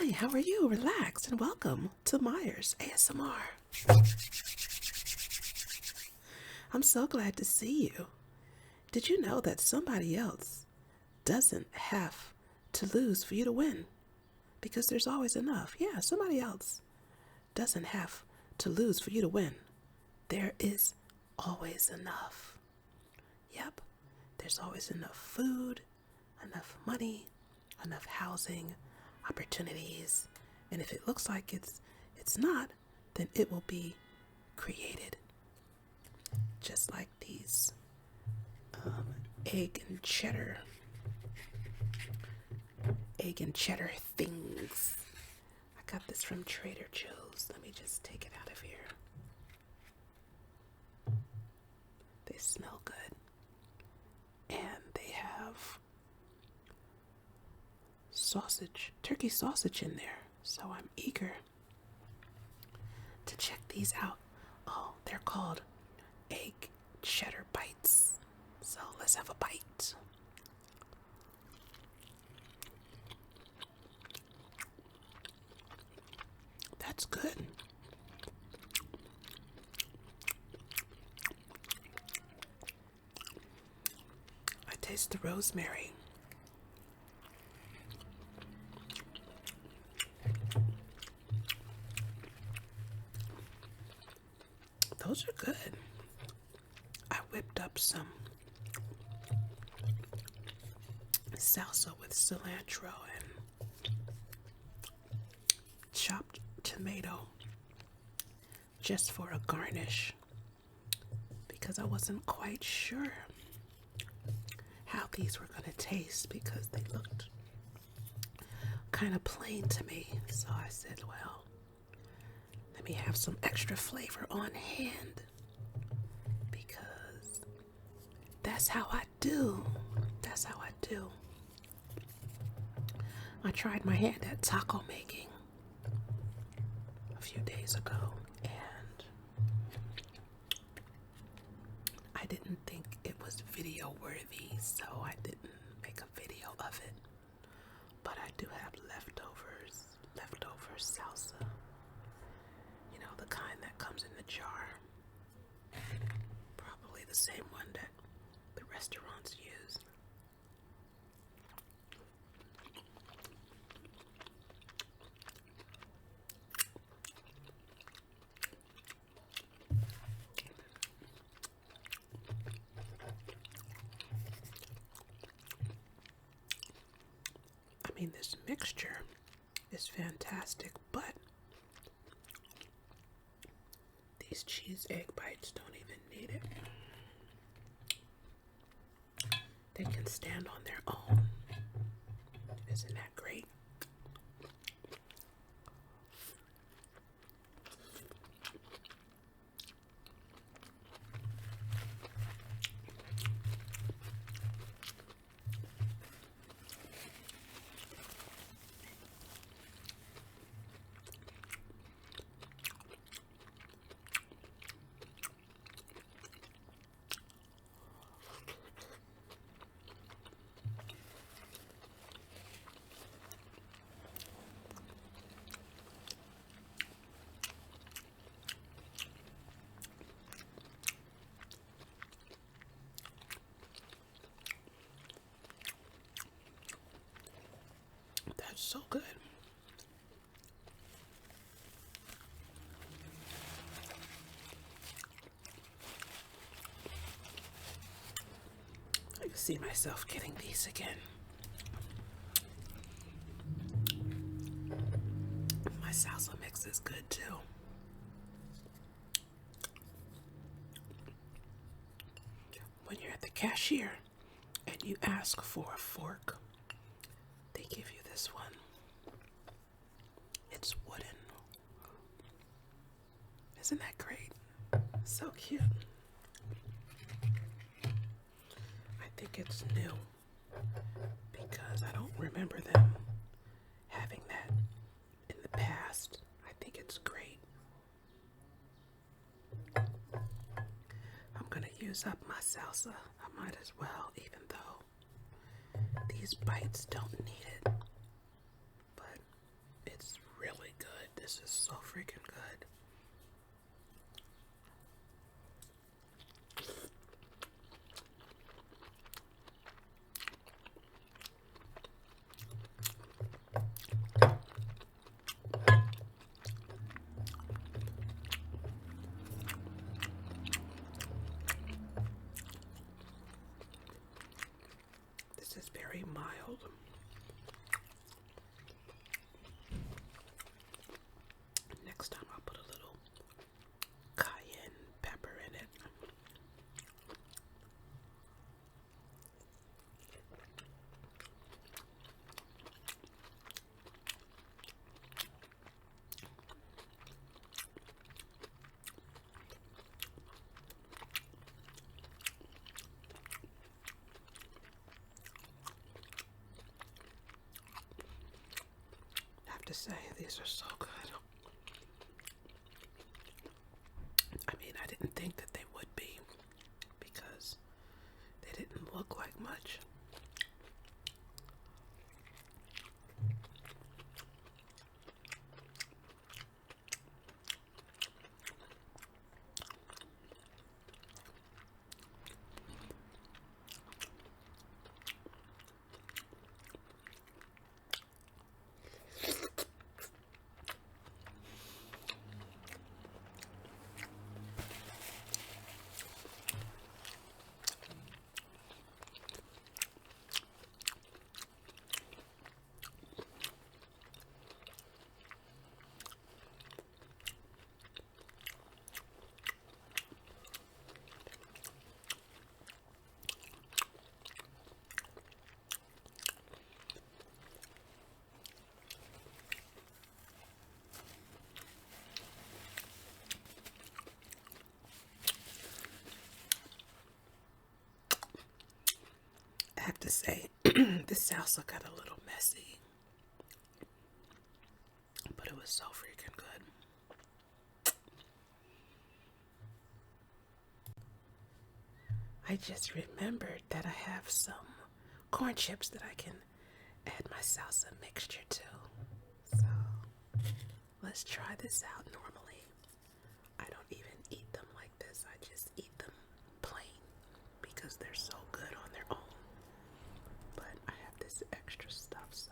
Hi, how are you? Relax and welcome to Myers ASMR. I'm so glad to see you. Did you know that somebody else doesn't have to lose for you to win? Because there's always enough. Yeah, somebody else doesn't have to lose for you to win. There is always enough. Yep, there's always enough food, enough money, enough housing, opportunities, and if it looks like it's not, then it will be created. Just like these egg and cheddar things. I got this from Trader Joe's. Let me just take it out of here. They smell good, and they have turkey sausage in there, so I'm eager to check these out. Oh, they're called egg cheddar bites, so let's have a bite. That's good. I taste the rosemary. Those are good. I whipped up some salsa with cilantro and chopped tomato just for a garnish because I wasn't quite sure how these were going to taste because they looked kind of plain to me. So I said, well, let me have some extra flavor on hand because that's how I do. That's how I do. I tried my hand at taco making a few days ago and I didn't think it was video worthy, so I didn't make a video of it. But I do have leftover salsa. You know, the kind that comes in the jar. Probably the same one that the restaurants use. I mean, this mixture is fantastic, but these cheese egg bites don't even need it. They can stand on their own. Isn't that great? That's so good. I can see myself getting these again. My salsa mix is good too. When you're at the cashier and you ask for a fork, they give you this one. It's wooden. Isn't that great? So cute. I think it's new because I don't remember them having that in the past. I think it's great. I'm gonna use up my salsa. I might as well, even though these bites don't need it. But It's really good. This is so freaking good. This is very mild. Next time I'll put a little cayenne pepper in it. I have to say, these are so good. I mean, I didn't think that they would be because they didn't look like much. I have to say, this salsa got a little messy, but it was so freaking good. I just remembered that I have some corn chips that I can add my salsa mixture to. So let's try this out. Normally, I don't even eat them like this. I just eat them plain because they're so good on their own. But I have this extra stuff, so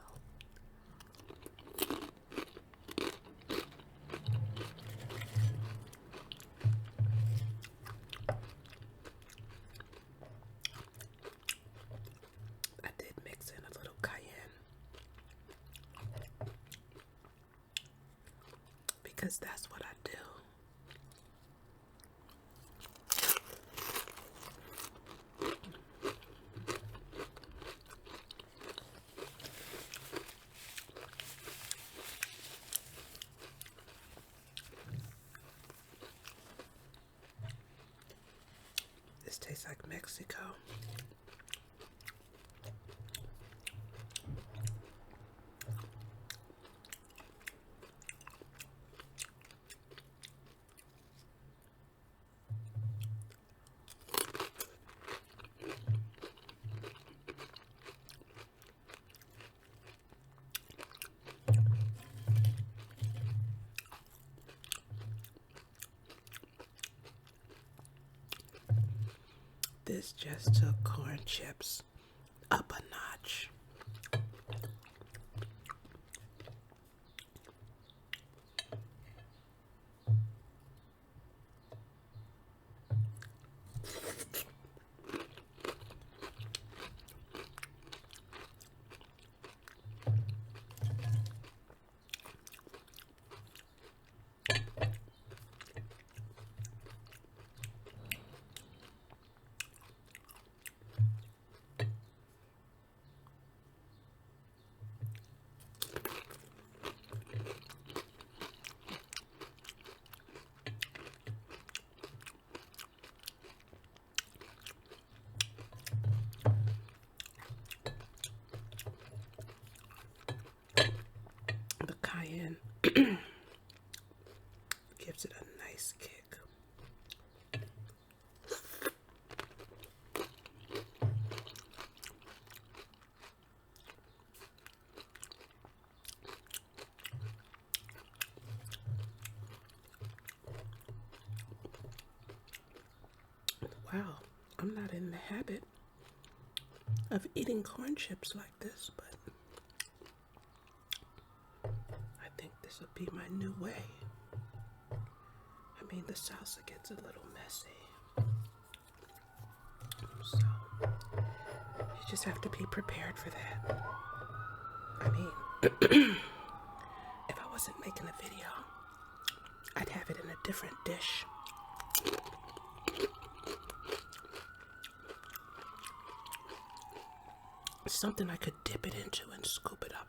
I did mix in a little cayenne because that's what I do. This tastes like Mexico. This just took corn chips up a notch. Wow, I'm not in the habit of eating corn chips like this, but I think this will be my new way. I mean, the salsa gets a little messy, so you just have to be prepared for that. I mean, if I wasn't making a video, I'd have it in a different dish. Something I could dip it into and scoop it up.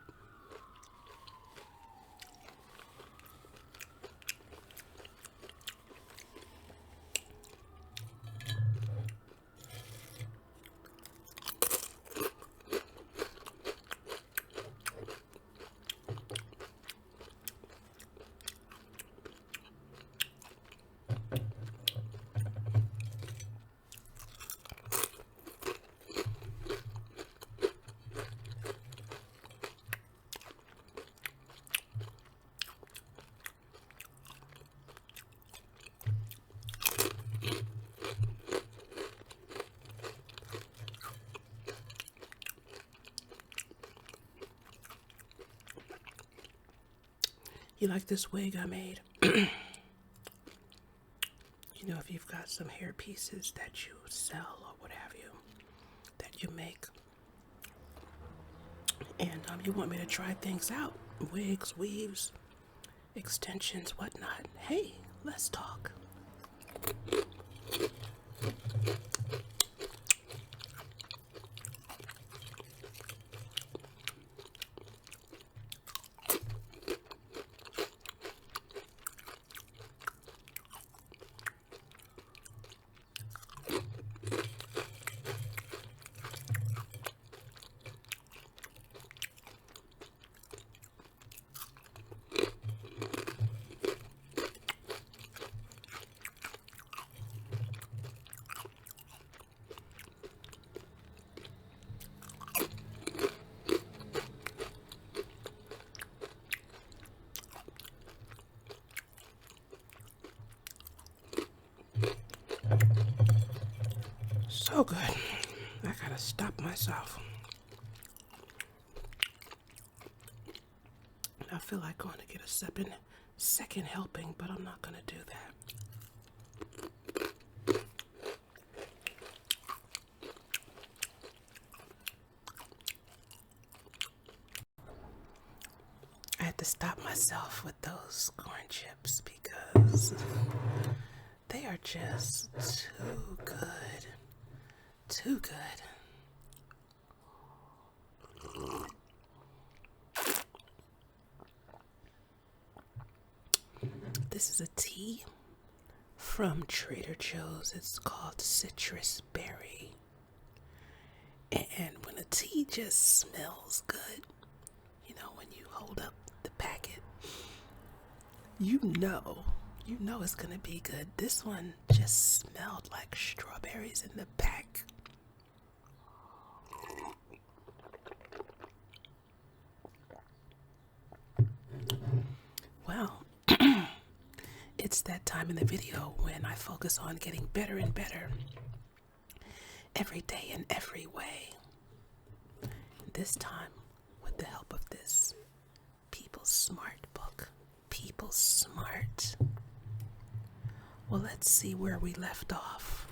You like this wig I made? You know, if you've got some hair pieces that you sell or what have you, that you make, and you want me to try things out, wigs, weaves, extensions, whatnot, hey, let's talk. So good. I gotta stop myself. I feel like going to get a second helping, but I'm not gonna do that. I had to stop myself with those corn chips because they are just too good. Too good. This is a tea from Trader Joe's. It's called citrus berry. And when a tea just smells good, you know, when you hold up the packet, you know it's gonna be good. This one just smelled like strawberries in the pack. Well, it's that time in the video when I focus on getting better and better every day in every way. This time, with the help of this People Smart book. People Smart. Well, let's see where we left off.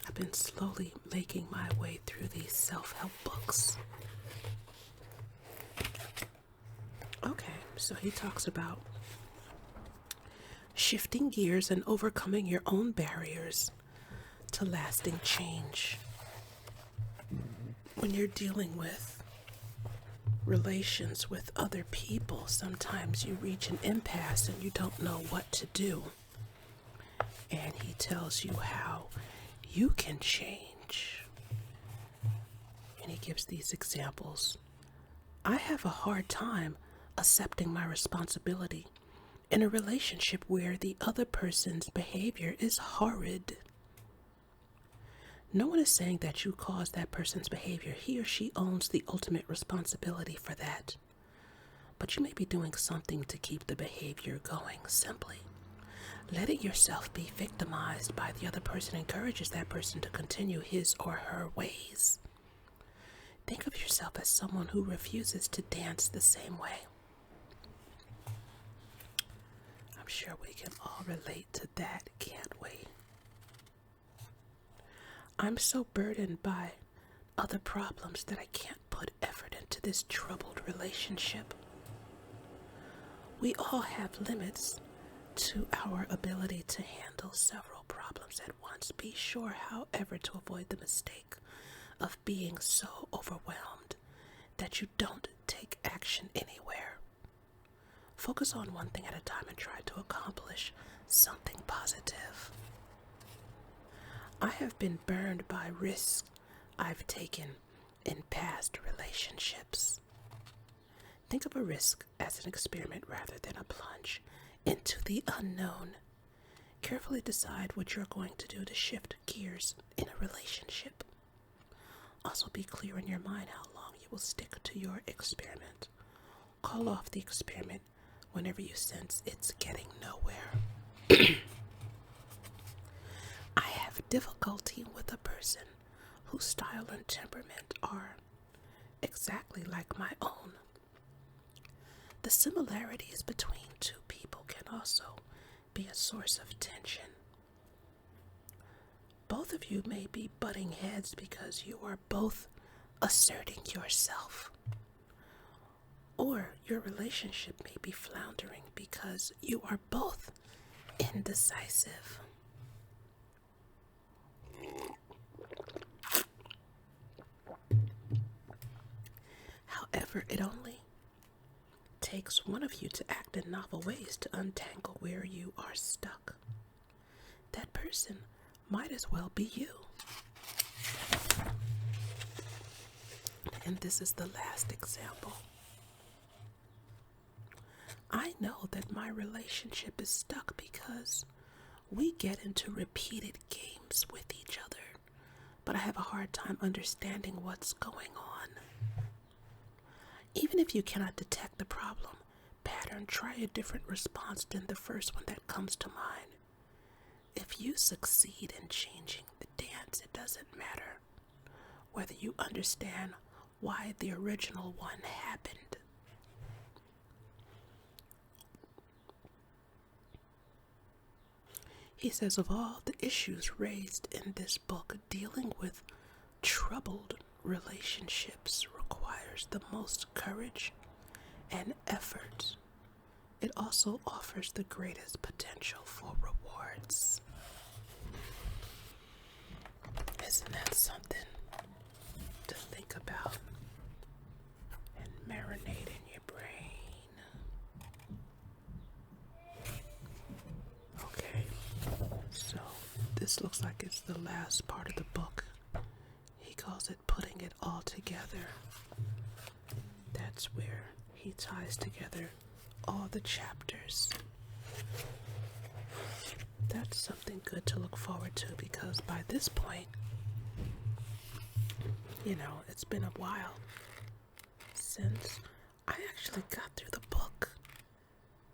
I've been slowly making my way through these self-help books. Okay, so he talks about shifting gears and overcoming your own barriers to lasting change. When you're dealing with relations with other people, sometimes you reach an impasse and you don't know what to do. And he tells you how you can change. And he gives these examples. I have a hard time accepting my responsibility in a relationship where the other person's behavior is horrid. No one is saying that you caused that person's behavior. He or she owns the ultimate responsibility for that. But you may be doing something to keep the behavior going. Simply Letting yourself be victimized by the other person encourages that person to continue his or her ways. Think of yourself as someone who refuses to dance the same way. I'm sure we can all relate to that, can't we? I'm so burdened by other problems that I can't put effort into this troubled relationship. We all have limits to our ability to handle several problems at once. Be sure, however, to avoid the mistake of being so overwhelmed that you don't take action anywhere. Focus on one thing at a time and try to accomplish something positive. I have been burned by risks I've taken in past relationships. Think of a risk as an experiment rather than a plunge into the unknown. Carefully decide what you're going to do to shift gears in a relationship. Also be clear in your mind how long you will stick to your experiment. Call off the experiment whenever you sense it's getting nowhere. I have difficulty with a person whose style and temperament are exactly like my own. The similarities between two people can also be a source of tension. Both of you may be butting heads because you are both asserting yourself. Or your relationship may be floundering because you are both indecisive. However, it only takes one of you to act in novel ways to untangle where you are stuck. That person might as well be you. And this is the last example. I know that my relationship is stuck because we get into repeated games with each other, but I have a hard time understanding what's going on. Even if you cannot detect the problem pattern, try a different response than the first one that comes to mind. If you succeed in changing the dance, it doesn't matter whether you understand why the original one happened. He says, of all the issues raised in this book, dealing with troubled relationships requires the most courage and effort. It also offers the greatest potential for rewards. Isn't that something to think about and marinate in your brain? Okay, so this looks like it's the last part of the book. He calls it putting it all together. That's where he ties together all the chapters. That's something good to look forward to, because by this point, it's been a while since I actually got through the book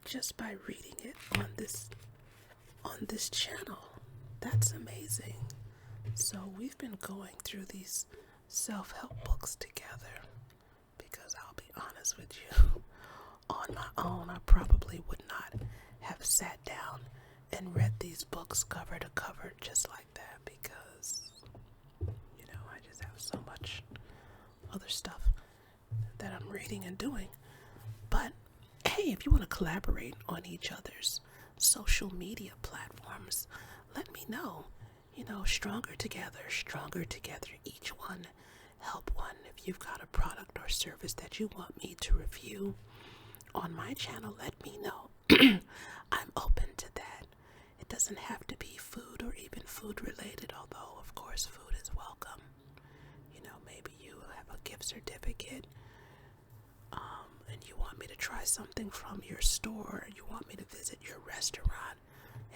just by reading it on this channel. That's amazing. So we've been going through these self-help books together, because I'll be honest with you, on my own I probably would not have sat down and read these books cover to cover just like that, because I just have so much other stuff that I'm reading and doing. But hey, if you want to collaborate on each other's social media platforms, let me know. Stronger together, each one help one. If you've got a product or service that you want me to review on my channel, let me know. I'm open to that. It doesn't have to be food or even food related, although of course food is welcome. Maybe you have a gift certificate and you want me to try something from your store, you want me to visit your restaurant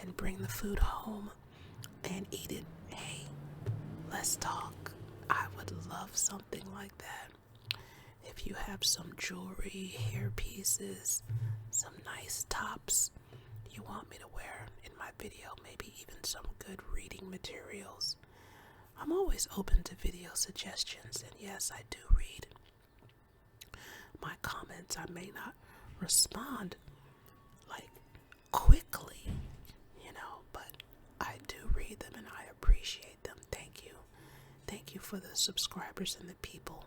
and bring the food home and eat it. Hey, let's talk. I would love something like that. If you have some jewelry, hair pieces, some nice tops, you want me to wear in my video, maybe even some good reading materials. I'm always open to video suggestions, and yes, I do read my comments. I may not respond like quickly, but I do read them and I appreciate them. Thank you. Thank you for the subscribers and the people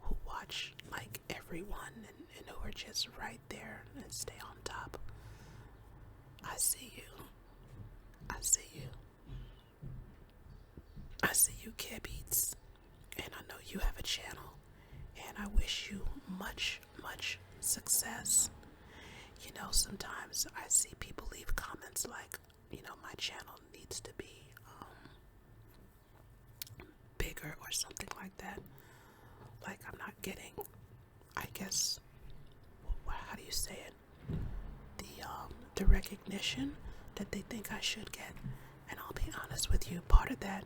who watch like everyone and who are just right there and stay on top. I see you. I see you. I see you, Kibbies. And I know you have a channel. And I wish you much, much success. Sometimes I see people leave comments like, my channel needs to be bigger or something like that. Like I'm not getting, I guess, how do you say it? The recognition that they think I should get. And I'll be honest with you, part of that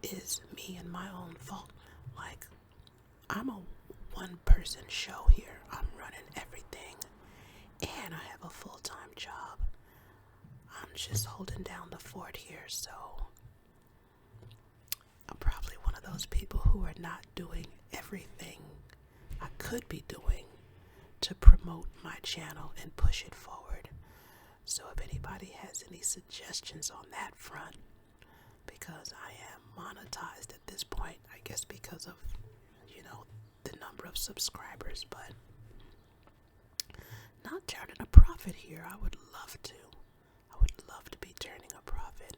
is me and my own fault. Like, I'm a one-person show here. I'm running everything, and I have a full-time job. I'm just holding down the fort here, so I'm probably one of those people who are not doing everything I could be doing to promote my channel and push it forward. So if anybody has any suggestions on that front, because I am monetized at this point, I guess because of, the number of subscribers, but not turning a profit here. I would love to. I would love to be turning a profit.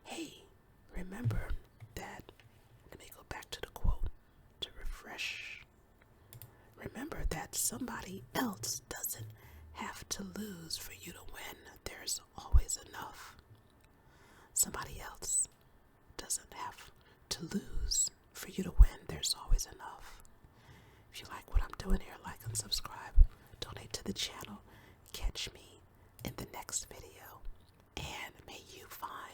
Hey, remember that, let me go back to the quote to refresh. Remember that somebody else doesn't have to lose for you to win. There's always enough. Somebody else doesn't have to lose for you to win. There's always enough. If you like what I'm doing here, like and subscribe. Donate to the channel. Catch me in the next video. And may you find